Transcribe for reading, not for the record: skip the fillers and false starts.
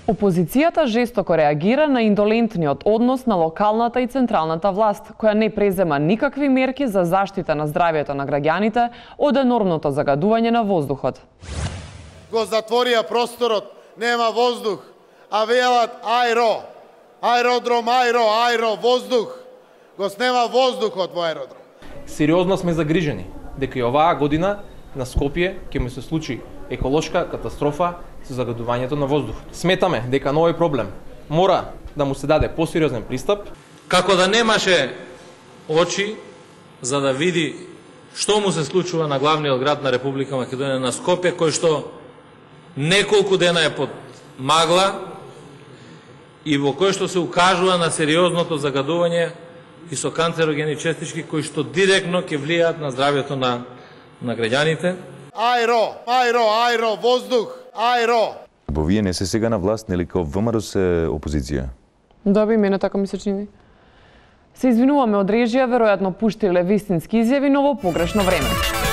Опозицијата жестоко реагира на индолентниот однос на локалната и централната власт, која не презема никакви мерки за заштита на здравјето на граѓаните од енормното загадување на воздухот. Го затворија просторот, нема воздух, а велат аеро, аеродром, аеро, воздух. Го снема воздухот во аеродром. Сериозно сме загрижени дека и оваа година на Скопје ќе му се случи еколошка катастрофа со загадувањето на воздух. Сметаме дека на овој проблем мора да му се даде посериозен пристап. Како да немаше очи за да види што му се случува на главниот град на Република Македонија, на Скопје, кој што неколку дена е под магла и во кој што се укажува на сериозното загадување и со канцерогени честички кои што директно ќе влијаат на здравјето на граѓаните. Аеро, воздух, аеро. Бо вие не се сега на власт, нели као ВМРО се опозиција? Да, би мене така ми се чини. Се извинуваме од режија, веројатно пуштиле вистински изјави, но во погрешно време.